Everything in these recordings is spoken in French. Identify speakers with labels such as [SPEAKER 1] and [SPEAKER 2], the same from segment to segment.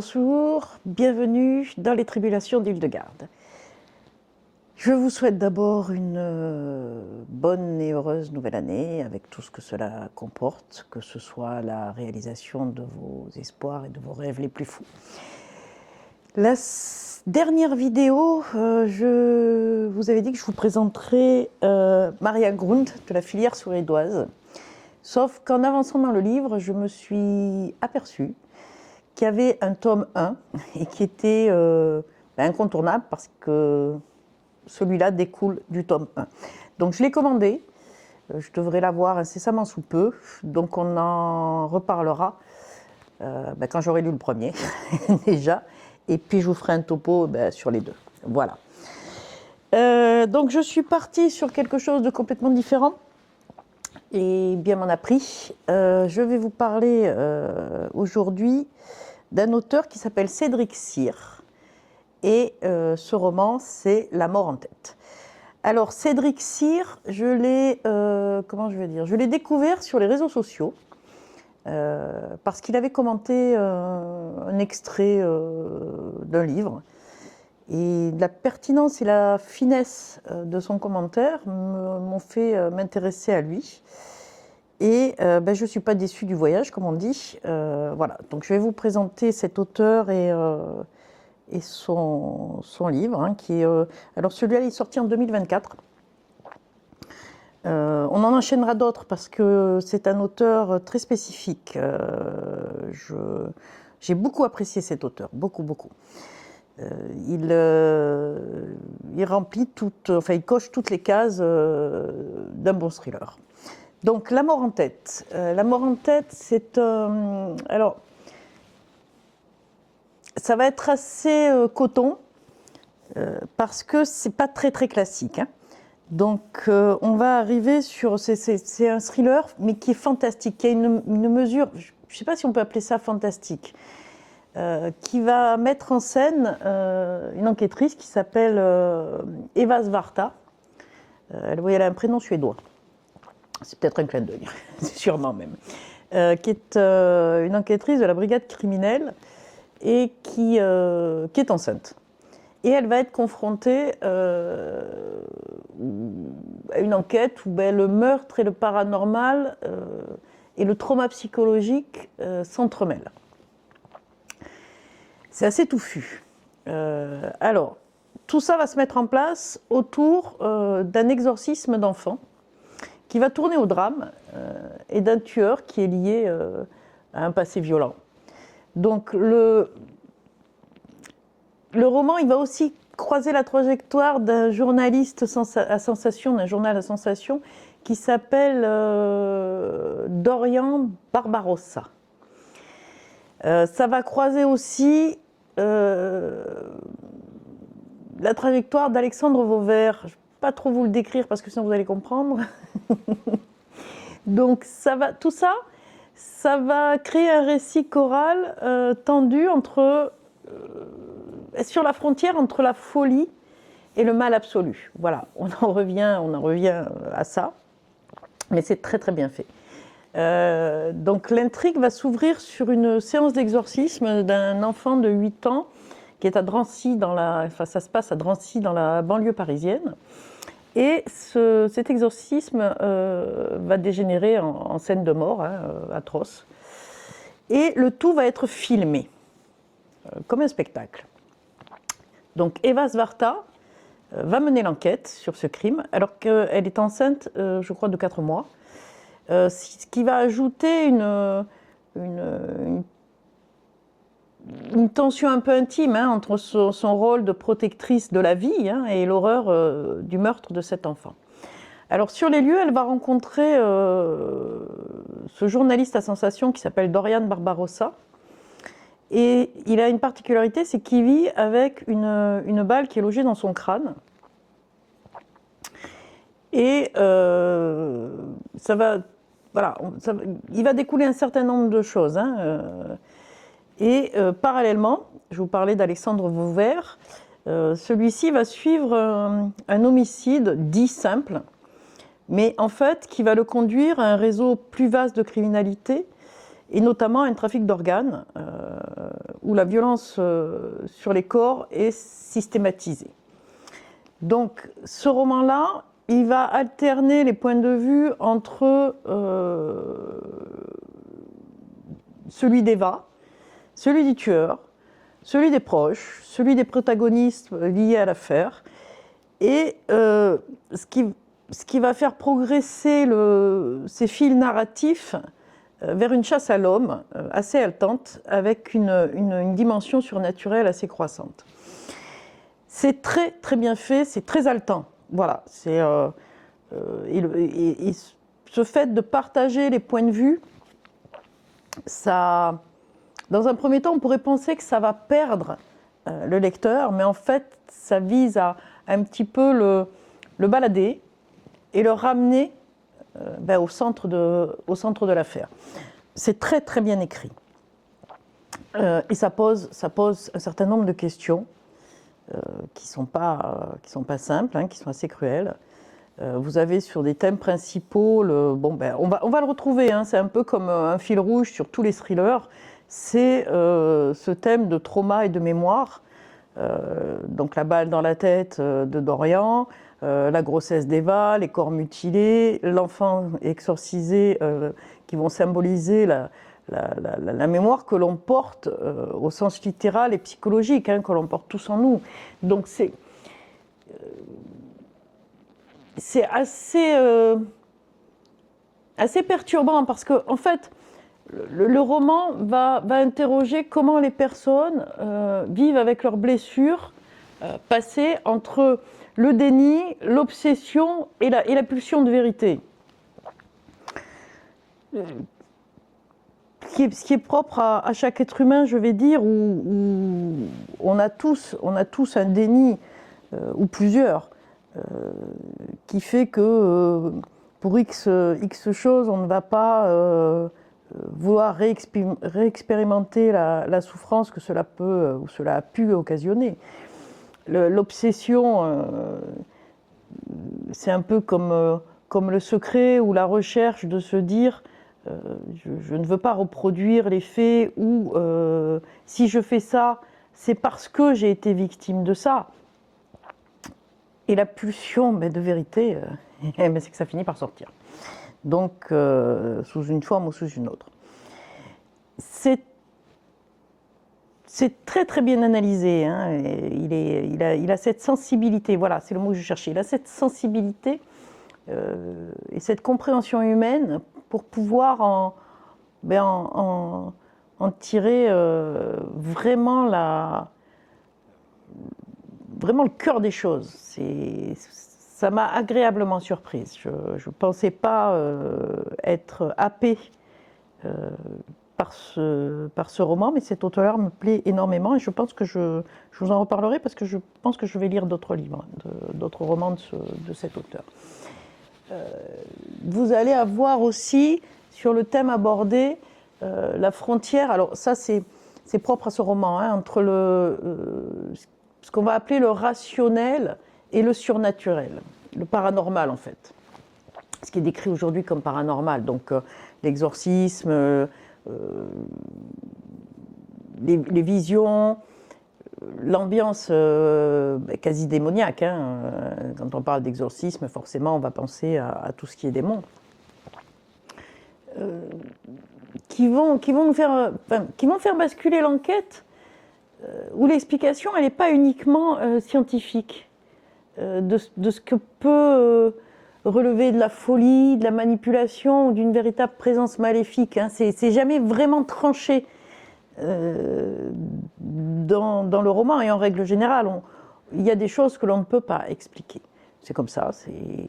[SPEAKER 1] Bonjour, bienvenue dans les tribulations d'Hildegarde. Je vous souhaite d'abord une bonne et heureuse nouvelle année avec tout ce que cela comporte, que ce soit la réalisation de vos espoirs et de vos rêves les plus fous. La dernière vidéo, je vous avais dit que je vous présenterais Maria Grund de la filière souridoise. Sauf qu'en avançant dans le livre, je me suis aperçue qu'il y avait un tome 1 et qui était incontournable parce que celui-là découle du tome 1. Donc je l'ai commandé, je devrais l'avoir incessamment sous peu, donc on en reparlera quand j'aurai lu le premier déjà, et puis je vous ferai un topo sur les deux. Voilà. Donc je suis partie sur quelque chose de complètement différent, et bien m'en a pris. Je vais vous parler aujourd'hui d'un auteur qui s'appelle Cédric Cyr, et ce roman, c'est La mort en tête. Alors, Cédric Cyr, je l'ai découvert sur les réseaux sociaux, parce qu'il avait commenté un extrait d'un livre, et la pertinence et la finesse de son commentaire m'ont fait m'intéresser à lui. Et je ne suis pas déçue du voyage, comme on dit. Voilà, donc je vais vous présenter cet auteur et son livre, hein, qui est... alors celui-là, il est sorti en 2024. On en enchaînera d'autres parce que c'est un auteur très spécifique. J'ai beaucoup apprécié cet auteur, beaucoup, beaucoup. Il remplit il coche toutes les cases d'un bon thriller. Donc, La mort en tête. La mort en tête, c'est alors, ça va être assez coton parce que c'est pas très très classique. Hein. Donc, on va arriver sur c'est un thriller, mais qui est fantastique, qui a une mesure, je ne sais pas si on peut appeler ça fantastique, qui va mettre en scène une enquêtrice qui s'appelle Eva Svarta. Elle a un prénom suédois. C'est peut-être un clin d'œil, sûrement même, qui est une enquêtrice de la brigade criminelle et qui est enceinte. Et elle va être confrontée à une enquête où le meurtre et le paranormal et le trauma psychologique s'entremêlent. C'est assez touffu. Alors, tout ça va se mettre en place autour d'un exorcisme d'enfant qui va tourner au drame et d'un tueur qui est lié à un passé violent. Donc le roman, il va aussi croiser la trajectoire d'un journaliste à sensation, d'un journal à sensation, qui s'appelle Dorian Barbarossa. Ça va croiser aussi la trajectoire d'Alexandre Vauvert. Je ne vais pas trop vous le décrire parce que sinon vous allez comprendre. Donc tout ça va créer un récit choral tendu sur la frontière entre la folie et le mal absolu. Voilà, on en revient à ça, mais c'est très très bien fait. Donc l'intrigue va s'ouvrir sur une séance d'exorcisme d'un enfant de 8 ans qui est à Drancy, ça se passe à Drancy dans la banlieue parisienne. Et cet exorcisme va dégénérer en scène de mort, atroce. Et le tout va être filmé, comme un spectacle. Donc Eva Svarta va mener l'enquête sur ce crime, alors qu'elle est enceinte, je crois, de 4 mois. Ce qui va ajouter une tension un peu intime entre son rôle de protectrice de la vie et l'horreur du meurtre de cet enfant. Alors sur les lieux, elle va rencontrer ce journaliste à sensation qui s'appelle Dorian Barbarossa. Et il a une particularité, c'est qu'il vit avec une balle qui est logée dans son crâne. Et il va découler un certain nombre de choses. Et parallèlement, je vous parlais d'Alexandre Vauvert, celui-ci va suivre un homicide dit simple, mais en fait qui va le conduire à un réseau plus vaste de criminalité, et notamment un trafic d'organes où la violence sur les corps est systématisée. Donc ce roman-là, il va alterner les points de vue entre celui d'Eva, celui du tueur, celui des proches, celui des protagonistes liés à l'affaire, et ce qui va faire progresser ces fils narratifs vers une chasse à l'homme assez haletante, avec une dimension surnaturelle assez croissante. C'est très très bien fait, c'est très haletant. Voilà, et ce fait de partager les points de vue, ça, dans un premier temps, on pourrait penser que ça va perdre le lecteur, mais en fait, ça vise à un petit peu le balader et le ramener au centre de l'affaire. C'est très très bien écrit. Et ça pose un certain nombre de questions qui ne sont pas simples, hein, qui sont assez cruelles. Vous avez sur des thèmes principaux, on va le retrouver, hein, c'est un peu comme un fil rouge sur tous les thrillers, c'est ce thème de trauma et de mémoire, donc la balle dans la tête de Dorian, la grossesse d'Eva, les corps mutilés, l'enfant exorcisé, qui vont symboliser la mémoire que l'on porte au sens littéral et psychologique, hein, que l'on porte tous en nous. Donc c'est assez perturbant parce que, en fait, le roman va interroger comment les personnes vivent avec leurs blessures passées entre le déni, l'obsession et la pulsion de vérité. Ce qui est propre à chaque être humain, je vais dire, où on a tous un déni, ou plusieurs, qui fait que pour X choses, on ne va pas vouloir réexpérimenter la souffrance que cela peut ou cela a pu occasionner. L'obsession, c'est un peu comme le secret ou la recherche de se dire je ne veux pas reproduire les faits ou si je fais ça, c'est parce que j'ai été victime de ça. Et la pulsion de vérité, c'est que ça finit par sortir. Donc, sous une forme ou sous une autre. C'est très très bien analysé. Hein, il a cette sensibilité, voilà, c'est le mot que je cherchais. Il a cette sensibilité et cette compréhension humaine pour pouvoir en tirer vraiment le cœur des choses. Ça m'a agréablement surprise. Je ne pensais pas être happée par ce roman, mais cet auteur me plaît énormément et je pense que je vous en reparlerai parce que je pense que je vais lire d'autres livres, d'autres romans de cet auteur. Vous allez avoir aussi, sur le thème abordé, la frontière, alors ça c'est propre à ce roman, hein, entre ce qu'on va appeler le rationnel et le surnaturel, le paranormal en fait. Ce qui est décrit aujourd'hui comme paranormal, donc l'exorcisme, les visions, l'ambiance quasi démoniaque. Hein. Quand on parle d'exorcisme, forcément on va penser à tout ce qui est démon. Qui vont faire basculer l'enquête où l'explication elle n'est pas uniquement scientifique de ce que peut relever de la folie, de la manipulation ou d'une véritable présence maléfique. Hein. C'est jamais vraiment tranché dans le roman et en règle générale, il y a des choses que l'on ne peut pas expliquer. C'est comme ça. Et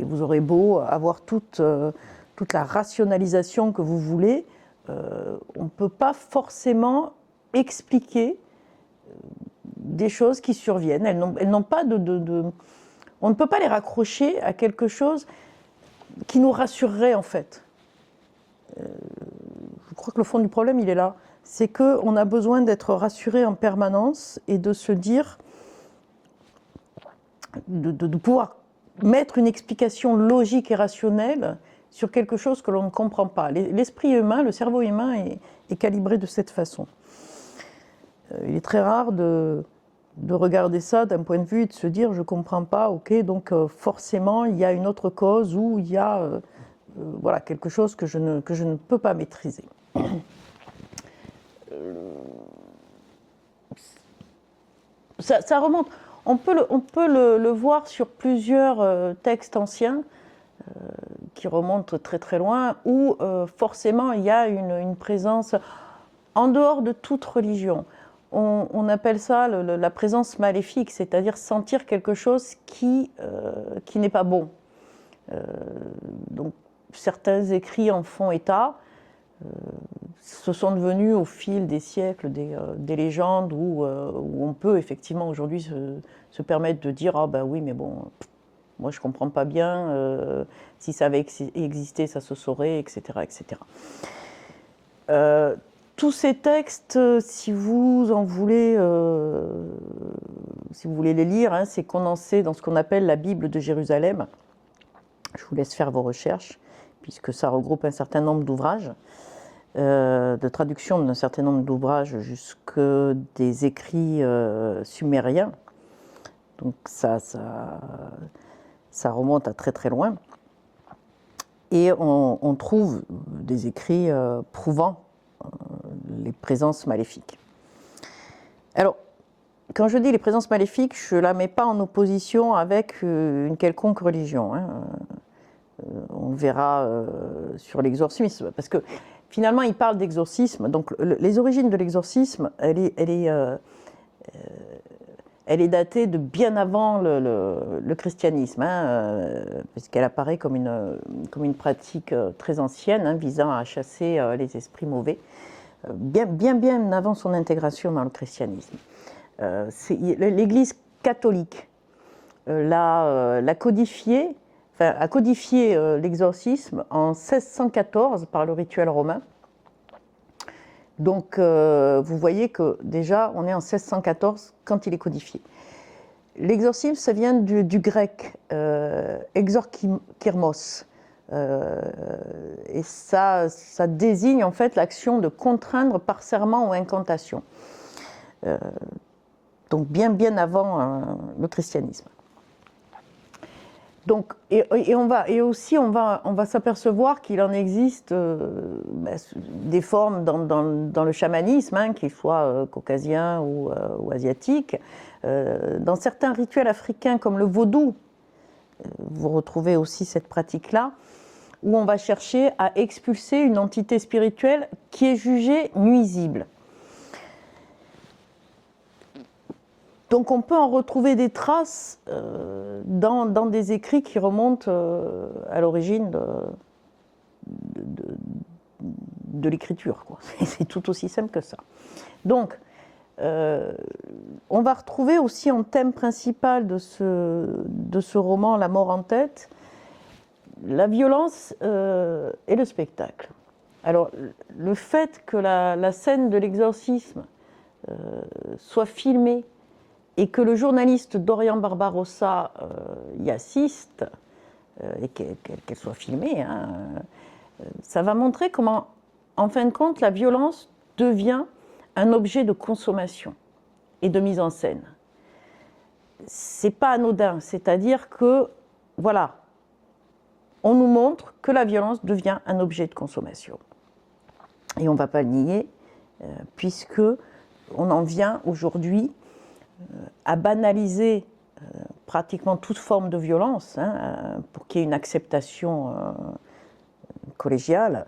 [SPEAKER 1] vous aurez beau avoir toute la rationalisation que vous voulez, on ne peut pas forcément expliquer des choses qui surviennent. Elles n'ont pas on ne peut pas les raccrocher à quelque chose qui nous rassurerait en fait. Je crois que le fond du problème, il est là. C'est qu'on a besoin d'être rassuré en permanence et de se dire, de pouvoir mettre une explication logique et rationnelle sur quelque chose que l'on ne comprend pas. L'esprit humain, le cerveau humain est calibré de cette façon. Il est très rare de regarder ça d'un point de vue et de se dire je ne comprends pas, ok, donc forcément il y a une autre cause ou il y a voilà, quelque chose que je ne peux pas maîtriser. Ça remonte, on peut le voir sur plusieurs textes anciens qui remontent très très loin, où forcément il y a une présence en dehors de toute religion. On appelle ça la présence maléfique, c'est-à-dire sentir quelque chose qui n'est pas bon. Donc certains écrits en font état. Ce sont devenus au fil des siècles des légendes où on peut effectivement aujourd'hui se permettre de dire « Ah ben oui, mais bon, moi je ne comprends pas bien, si ça avait existé, ça se saurait, etc. etc. » Tous ces textes, si vous voulez les lire, hein, c'est condensé dans ce qu'on appelle la Bible de Jérusalem. Je vous laisse faire vos recherches, puisque ça regroupe un certain nombre d'ouvrages, de traduction d'un certain nombre d'ouvrages jusque des écrits sumériens. Donc ça remonte à très très loin. Et on trouve des écrits prouvant les présences maléfiques. Alors, quand je dis les présences maléfiques, je ne la mets pas en opposition avec une quelconque religion. Hein. On verra sur l'exorcisme, parce que finalement, il parle d'exorcisme. Donc, les origines de l'exorcisme, elle est datée de bien avant le christianisme, hein, puisqu'elle apparaît comme une pratique très ancienne, hein, visant à chasser les esprits mauvais, bien avant son intégration dans le christianisme. L'Église catholique a codifié l'exorcisme en 1614 par le rituel romain. Donc, vous voyez que déjà, on est en 1614 quand il est codifié. L'exorcisme, ça vient du grec exorkirmos. Et ça désigne en fait l'action de contraindre par serment ou incantation. Donc, bien avant le christianisme. Donc, on va s'apercevoir qu'il en existe des formes dans le chamanisme, hein, qu'ils soient caucasiens ou asiatiques. Dans certains rituels africains comme le vaudou, vous retrouvez aussi cette pratique-là, où on va chercher à expulser une entité spirituelle qui est jugée nuisible. Donc on peut en retrouver des traces dans des écrits qui remontent à l'origine de l'écriture, quoi. C'est tout aussi simple que ça. Donc, on va retrouver aussi en thème principal de ce roman, La mort en tête, la violence et le spectacle. Alors, le fait que la scène de l'exorcisme soit filmée et que le journaliste Dorian Barbarossa y assiste, et qu'elle soit filmée, hein, ça va montrer comment, en fin de compte, la violence devient un objet de consommation et de mise en scène. C'est pas anodin, c'est-à-dire que, voilà, on nous montre que la violence devient un objet de consommation. Et on ne va pas le nier, puisque on en vient aujourd'hui à banaliser pratiquement toute forme de violence, hein, pour qu'il y ait une acceptation collégiale.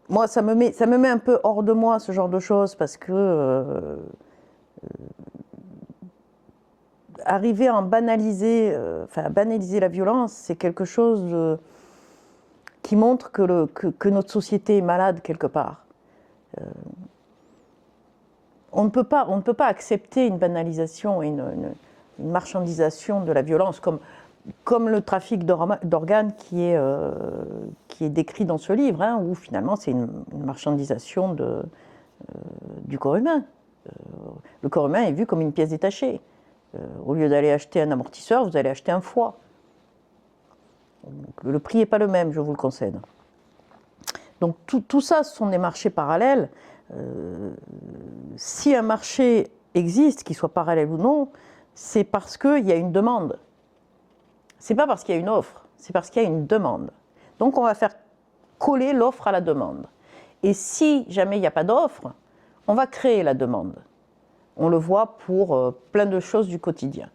[SPEAKER 1] Moi, ça me met un peu hors de moi, ce genre de choses, parce que arriver à banaliser la violence, c'est quelque chose qui montre que notre société est malade quelque part. On ne peut pas accepter une banalisation et une marchandisation de la violence, comme le trafic d'organes qui est décrit dans ce livre, hein, où finalement c'est une marchandisation du corps humain. Le corps humain est vu comme une pièce détachée. Au lieu d'aller acheter un amortisseur, vous allez acheter un foie. Donc, le prix n'est pas le même, je vous le concède. Donc tout ça, ce sont des marchés parallèles Si un marché existe, qu'il soit parallèle ou non, c'est parce qu'il y a une demande. C'est pas parce qu'il y a une offre, c'est parce qu'il y a une demande. Donc on va faire coller l'offre à la demande. Et si jamais il n'y a pas d'offre, on va créer la demande. On le voit pour plein de choses du quotidien.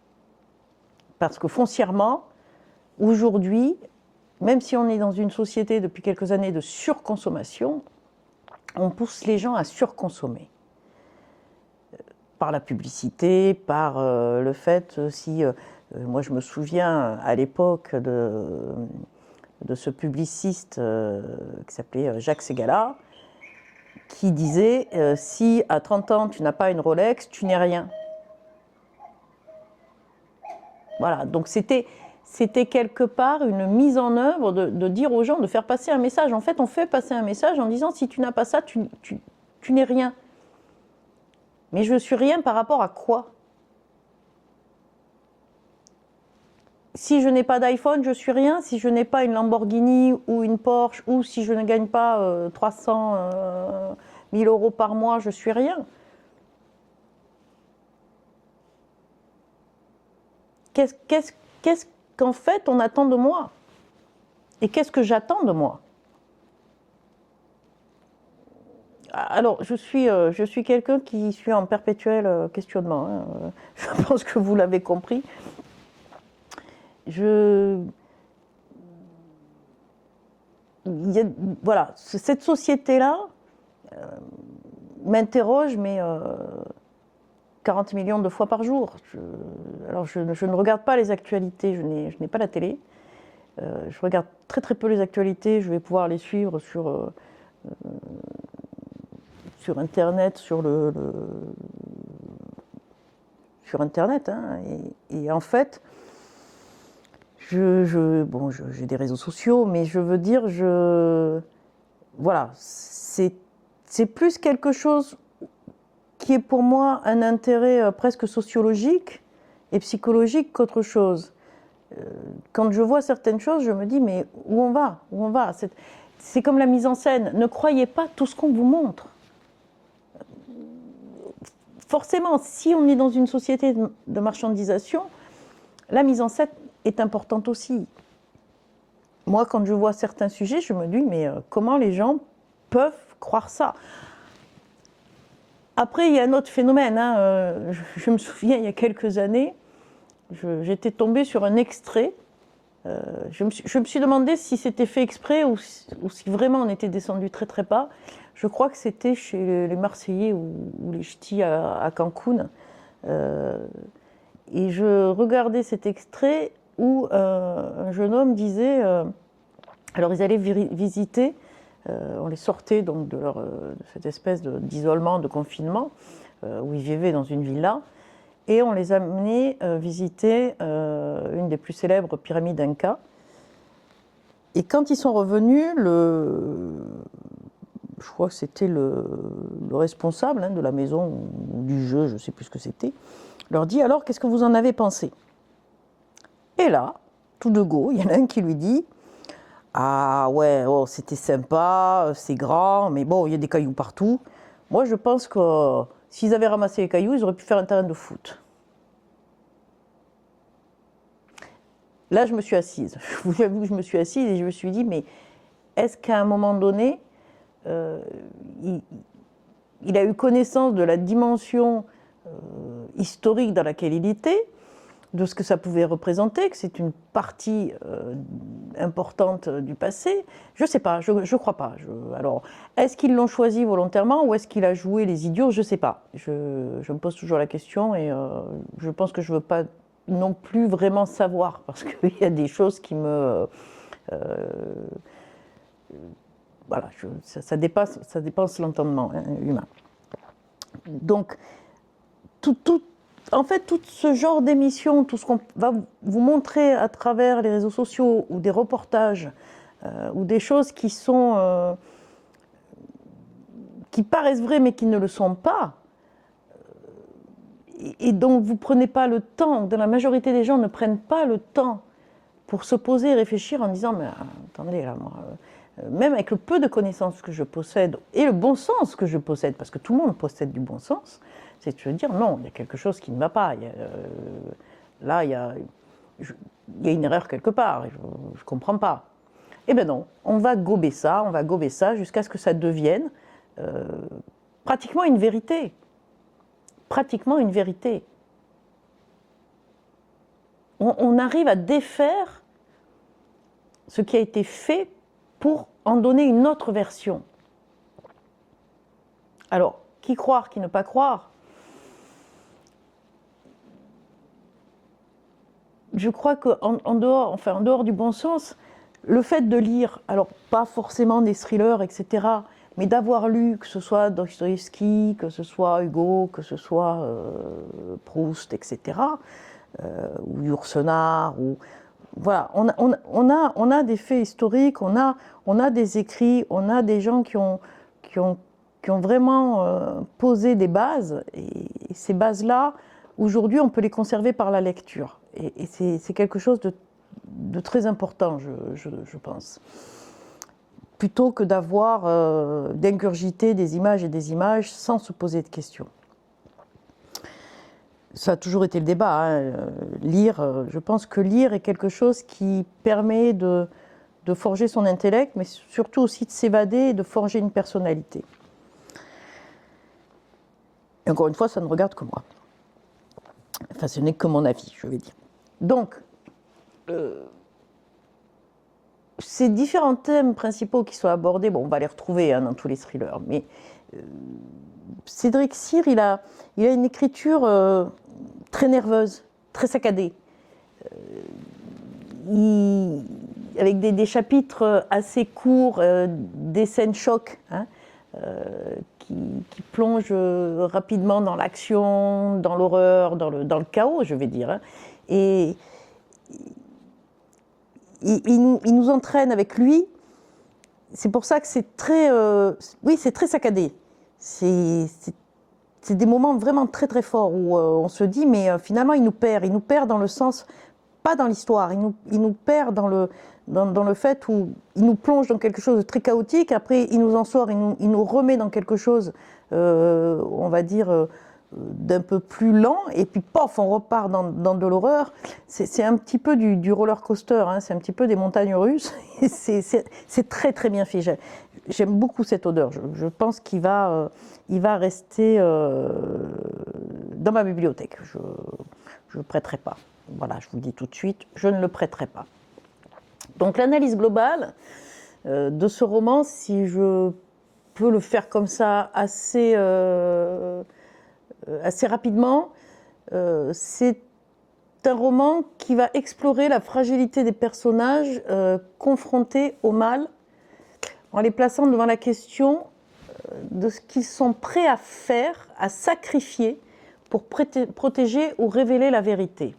[SPEAKER 1] Parce que foncièrement, aujourd'hui, même si on est dans une société depuis quelques années de surconsommation, on pousse les gens à surconsommer. Par la publicité, par le fait, moi je me souviens à l'époque de ce publiciste qui s'appelait Jacques Ségala, qui disait si à 30 ans tu n'as pas une Rolex, tu n'es rien. Voilà, donc c'était quelque part une mise en œuvre de dire aux gens, de faire passer un message. En fait, on fait passer un message en disant si tu n'as pas ça, tu n'es rien. Mais je suis rien par rapport à quoi? Si je n'ai pas d'iPhone, je suis rien. Si je n'ai pas une Lamborghini ou une Porsche, ou si je ne gagne pas 300 000 euros par mois, je suis rien. Qu'est-ce qu'en fait on attend de moi? Et qu'est-ce que j'attends de moi? Alors, je suis quelqu'un qui suis en perpétuel questionnement. Hein. Je pense que vous l'avez compris. Voilà, cette société-là m'interroge, mais 40 millions de fois par jour. Alors, je ne regarde pas les actualités, je n'ai pas la télé. Je regarde très très peu les actualités, je vais pouvoir les suivre sur Internet, sur Internet. Hein, et en fait, j'ai des réseaux sociaux, mais je veux dire, voilà, c'est plus quelque chose qui est pour moi un intérêt presque sociologique et psychologique qu'autre chose. Quand je vois certaines choses, je me dis, mais où on va? Où on va? C'est comme la mise en scène. Ne croyez pas tout ce qu'on vous montre. Forcément, si on est dans une société de marchandisation, la mise en scène est importante aussi. Moi, quand je vois certains sujets, je me dis, mais comment les gens peuvent croire ça? Après, il y a un autre phénomène. Hein, je me souviens, il y a quelques années, j'étais tombée sur un extrait. Je me suis demandé si c'était fait exprès ou si vraiment on était descendu très très bas. Je crois que c'était chez les Marseillais ou les Ch'tis à Cancun. Et je regardais cet extrait où un jeune homme disait... alors ils allaient visiter, on les sortait donc de cette espèce d'isolement, de confinement, où ils vivaient dans une villa, et on les amenait visiter une des plus célèbres pyramides Inca. Et quand ils sont revenus, je crois que c'était le responsable hein, de la maison ou du jeu, je ne sais plus ce que c'était, leur dit alors qu'est-ce que vous en avez pensé? Et là, tout de go, il y en a un qui lui dit ah ouais, oh, c'était sympa, c'est grand, mais bon, il y a des cailloux partout. Moi, je pense que s'ils avaient ramassé les cailloux, ils auraient pu faire un terrain de foot. Là, je me suis assise. Je vous avoue que je me suis assise et je me suis dit, mais est-ce qu'à un moment donné, il a eu connaissance de la dimension historique dans laquelle il était, de ce que ça pouvait représenter, que c'est une partie importante du passé? Je ne sais pas, je ne crois pas. Alors, est-ce qu'ils l'ont choisi volontairement ou est-ce qu'il a joué les idiots? Je ne sais pas. Je me pose toujours la question et je pense que je ne veux pas non plus vraiment savoir parce qu'il y a des choses qui me... voilà, ça dépasse l'entendement hein, humain. Donc, en fait, tout ce genre d'émissions, tout ce qu'on va vous montrer à travers les réseaux sociaux ou des reportages ou des choses qui paraissent vraies mais qui ne le sont pas, et donc vous ne prenez pas le temps, dans la majorité des gens ne prennent pas le temps pour se poser et réfléchir en disant mais attendez là, moi, même avec le peu de connaissances que je possède et le bon sens que je possède, parce que tout le monde possède du bon sens, c'est de se dire non, il y a quelque chose qui ne va pas. Là, il y a une erreur quelque part, je ne comprends pas. Eh bien non, on va gober ça jusqu'à ce que ça devienne pratiquement une vérité. Pratiquement une vérité. On arrive à défaire ce qui a été fait pour en donner une autre version. Alors, qui croire, qui ne pas croire? Je crois qu'en dehors du bon sens, le fait de lire, alors pas forcément des thrillers, etc., mais d'avoir lu, que ce soit Dostoïevski, que ce soit Hugo, que ce soit Proust, etc., ou Yourcenar, ou voilà, on a des faits historiques, on a des écrits, on a des gens qui ont vraiment posé des bases, et ces bases-là, aujourd'hui, on peut les conserver par la lecture. Et c'est quelque chose de très important, je pense. Plutôt que d'ingurgiter des images et des images sans se poser de questions. Ça a toujours été le débat. Hein. Lire, je pense que lire est quelque chose qui permet de forger son intellect, mais surtout aussi de s'évader et de forger une personnalité. Et encore une fois, ça ne regarde que moi. Enfin, ce n'est que mon avis, je vais dire. Donc, ces différents thèmes principaux qui sont abordés, bon, on va les retrouver dans tous les thrillers, mais Cédric Cyr, il a une écriture très nerveuse, très saccadée, avec des chapitres assez courts, des scènes chocs, hein, qui plongent rapidement dans l'action, dans l'horreur, dans le chaos, je vais dire. Hein. Et il nous entraîne avec lui. C'est pour ça que c'est très, c'est très saccadé. C'est des moments vraiment très très forts où on se dit, mais finalement il nous perd dans le sens, pas dans l'histoire, il nous perd dans le fait où il nous plonge dans quelque chose de très chaotique, après il nous en sort, il nous remet dans quelque chose, on va dire, d'un peu plus lent, et puis pof, on repart dans de l'horreur. C'est un petit peu du roller coaster, hein, c'est un petit peu des montagnes russes, c'est très très bien fait. J'aime beaucoup cette odeur, je pense qu'il va rester dans ma bibliothèque. Je ne le prêterai pas. Voilà, je vous le dis tout de suite, je ne le prêterai pas. Donc l'analyse globale de ce roman, si je peux le faire comme ça assez rapidement, c'est un roman qui va explorer la fragilité des personnages confrontés au mal, en les plaçant devant la question de ce qu'ils sont prêts à faire, à sacrifier pour protéger ou révéler la vérité.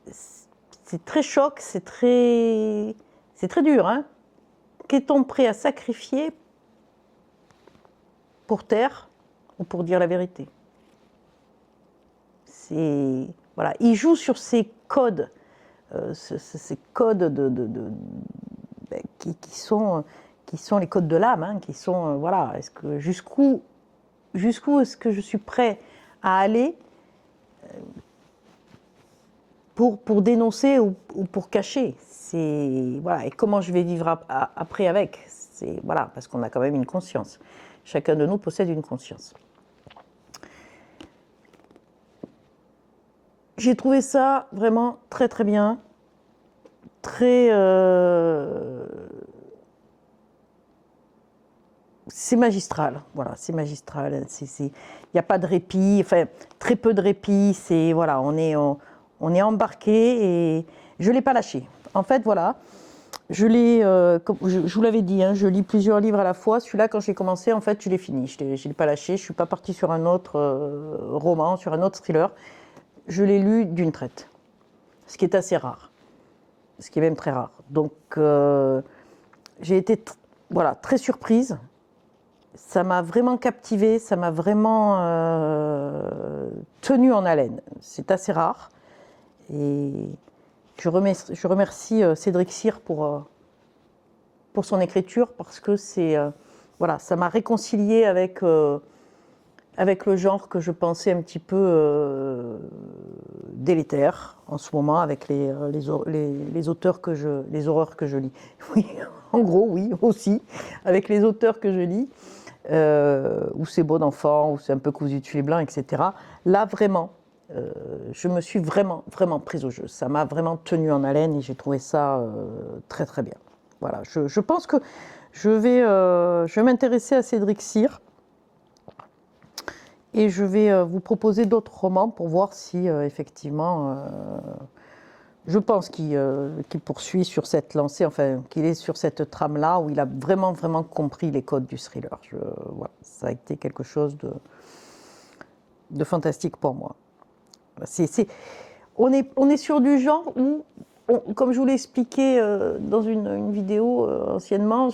[SPEAKER 1] C'est très choc, c'est très dur. Hein. Qu'est-on prêt à sacrifier pour taire ou pour dire la vérité? Voilà. Il joue sur ces codes, ces codes qui sont les codes de l'âme, hein, qui sont, voilà, jusqu'où est-ce que je suis prêt à aller pour dénoncer ou pour cacher, voilà, et comment je vais vivre après avec, voilà, parce qu'on a quand même une conscience. Chacun de nous possède une conscience. J'ai trouvé ça vraiment très très bien, très c'est magistral, voilà, c'est magistral. Il n'y a pas de répit, enfin très peu de répit. Voilà, on est embarqué et je l'ai pas lâché. En fait, voilà, comme je vous l'avais dit, hein, je lis plusieurs livres à la fois. Celui-là, quand j'ai commencé, en fait, je l'ai fini. Je l'ai pas lâché. Je suis pas partie sur un autre roman, sur un autre thriller. Je l'ai lu d'une traite, ce qui est assez rare, ce qui est même très rare. Donc, j'ai été voilà, très surprise. Ça m'a vraiment captivée, ça m'a vraiment tenue en haleine. C'est assez rare. Et je remercie Cédric Cyr pour pour son écriture, parce que voilà, ça m'a réconciliée avec le genre que je pensais un petit peu délétère en ce moment, avec les auteurs les horreurs que je lis. Oui, en gros, oui, aussi, avec les auteurs que je lis, où c'est bon d'enfant, où c'est un peu cousu de fil blanc, etc. Là, vraiment, je me suis vraiment, vraiment prise au jeu. Ça m'a vraiment tenue en haleine et j'ai trouvé ça très, très bien. Voilà, je pense que je vais m'intéresser à Cédric Cyr et je vais vous proposer d'autres romans pour voir si effectivement, je pense qu'il poursuit sur cette lancée, enfin qu'il est sur cette trame-là où il a vraiment, vraiment compris les codes du thriller. Voilà, ça a été quelque chose de fantastique pour moi. On est sur du genre où, comme je vous l'ai expliqué dans une vidéo anciennement,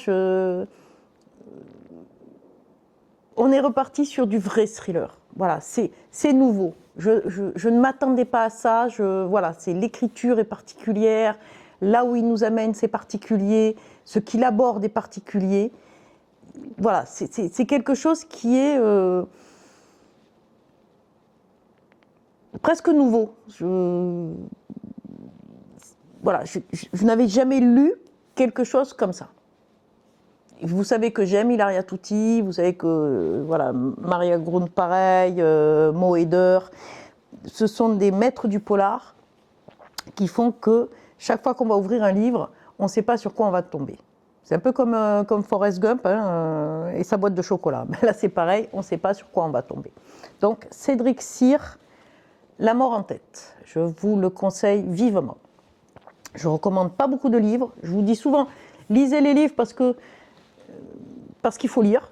[SPEAKER 1] on est reparti sur du vrai thriller. Voilà, c'est nouveau. Je ne m'attendais pas à ça. Voilà, l'écriture est particulière. Là où il nous amène, c'est particulier. Ce qu'il aborde est particulier. Voilà, c'est quelque chose qui est presque nouveau. Voilà, je n'avais jamais lu quelque chose comme ça. Vous savez que j'aime Hilaria Tutti, vous savez que voilà, Maria Grund pareil, Mo Heder, ce sont des maîtres du polar qui font que chaque fois qu'on va ouvrir un livre, on ne sait pas sur quoi on va tomber. C'est un peu comme Forrest Gump et sa boîte de chocolat. Là c'est pareil, on ne sait pas sur quoi on va tomber. Donc Cédric Cyr, La mort en tête, je vous le conseille vivement. Je ne recommande pas beaucoup de livres, je vous dis souvent, lisez les livres parce qu'il faut lire,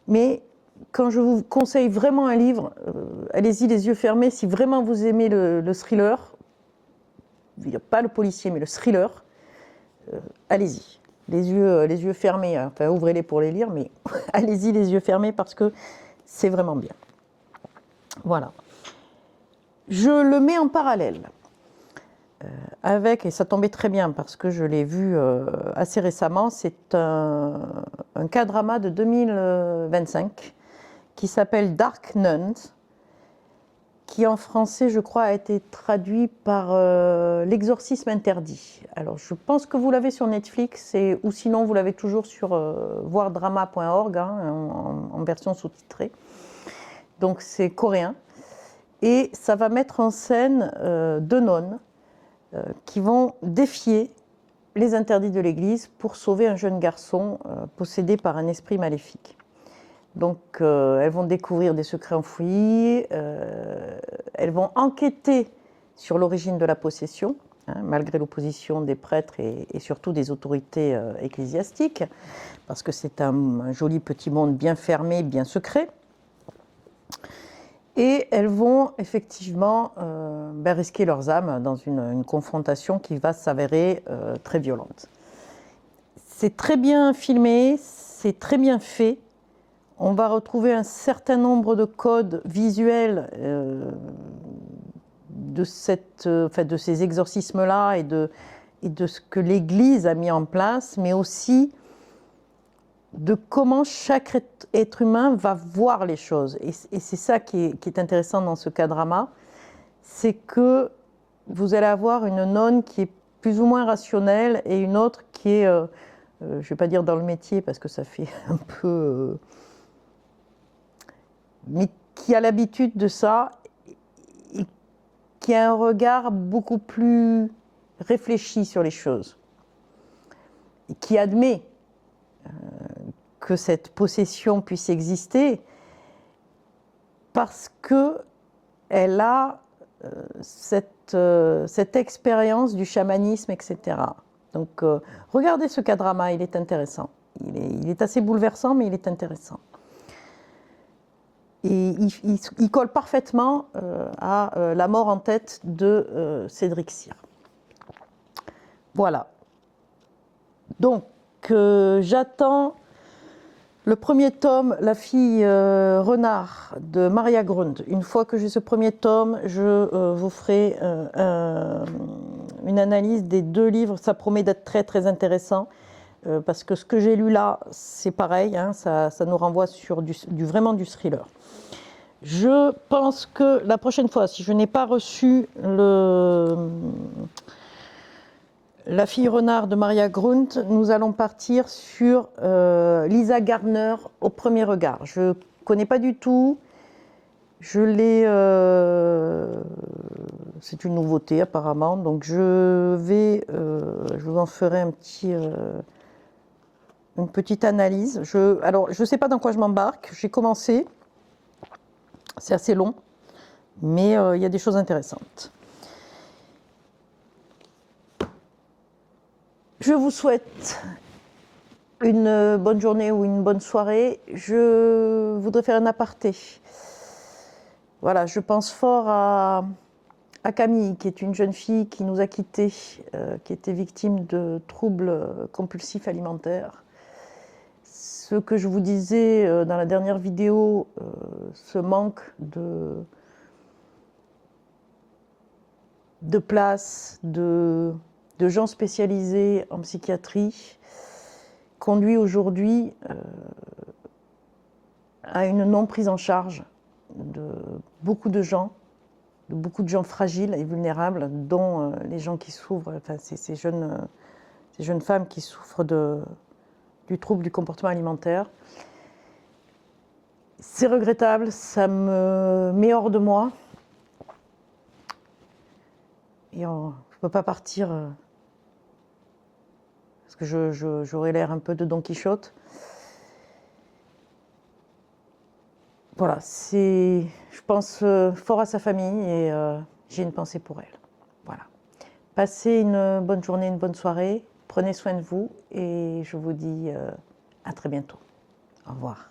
[SPEAKER 1] mais quand je vous conseille vraiment un livre, allez-y les yeux fermés, si vraiment vous aimez le thriller, pas le policier mais le thriller, allez-y, les yeux fermés, enfin ouvrez-les pour les lire, mais allez-y les yeux fermés parce que c'est vraiment bien. Voilà. Je le mets en parallèle avec, et ça tombait très bien parce que je l'ai vu assez récemment, c'est un K-drama de 2025 qui s'appelle Dark Nuns, qui en français, je crois, a été traduit par L'exorcisme interdit. Alors, je pense que vous l'avez sur Netflix, ou sinon vous l'avez toujours sur voirdrama.org, en version sous-titrée. Donc, c'est coréen. Et ça va mettre en scène deux nonnes qui vont défier les interdits de l'Église pour sauver un jeune garçon possédé par un esprit maléfique. Donc, elles vont découvrir des secrets enfouis, elles vont enquêter sur l'origine de la possession, malgré l'opposition des prêtres et surtout des autorités ecclésiastiques, parce que c'est un joli petit monde bien fermé, bien secret. Et elles vont effectivement risquer leurs âmes dans une confrontation qui va s'avérer très violente. C'est très bien filmé, c'est très bien fait. On va retrouver un certain nombre de codes visuels de ces exorcismes-là et de ce que l'Église a mis en place, mais aussi de comment chaque être humain va voir les choses. Et c'est ça qui est intéressant dans ce K-drama, c'est que vous allez avoir une nonne qui est plus ou moins rationnelle et une autre qui est, je ne vais pas dire dans le métier parce que ça fait un peu... mais qui a l'habitude de ça et qui a un regard beaucoup plus réfléchi sur les choses. Et qui admet que cette possession puisse exister parce qu'elle a cette expérience du chamanisme, etc. Donc, regardez ce K-drama, il est intéressant. Il est assez bouleversant, mais il est intéressant. Et il colle parfaitement à La mort en tête de Cédric Cyr. Voilà. Donc, j'attends le premier tome, La fille renard, de Maria Grund. Une fois que j'ai ce premier tome, je vous ferai une analyse des deux livres. Ça promet d'être très, très intéressant. parce que ce que j'ai lu là, c'est pareil, hein, ça nous renvoie sur vraiment du thriller. Je pense que la prochaine fois, si je n'ai pas reçu La fille renard de Maria Grund, nous allons partir sur Lisa Gardner au premier regard. Je ne connais pas du tout. Je l'ai. C'est une nouveauté apparemment, donc je vous en ferai une petite analyse. Alors, je ne sais pas dans quoi je m'embarque. J'ai commencé. C'est assez long, mais il y a des choses intéressantes. Je vous souhaite une bonne journée ou une bonne soirée. Je voudrais faire un aparté. Voilà, je pense fort à Camille, qui est une jeune fille qui nous a quittés, qui était victime de troubles compulsifs alimentaires. Ce que je vous disais dans la dernière vidéo, ce manque de place, de gens spécialisés en psychiatrie, conduit aujourd'hui à une non prise en charge de beaucoup de gens fragiles et vulnérables, dont les gens qui souffrent, enfin ces jeunes femmes qui souffrent du trouble du comportement alimentaire. C'est regrettable, ça me met hors de moi. Et je ne peux pas partir parce que j'aurais l'air un peu de Don Quichotte. Voilà, je pense fort à sa famille et j'ai une pensée pour elle. Voilà. Passez une bonne journée, une bonne soirée. Prenez soin de vous et je vous dis à très bientôt. Au revoir.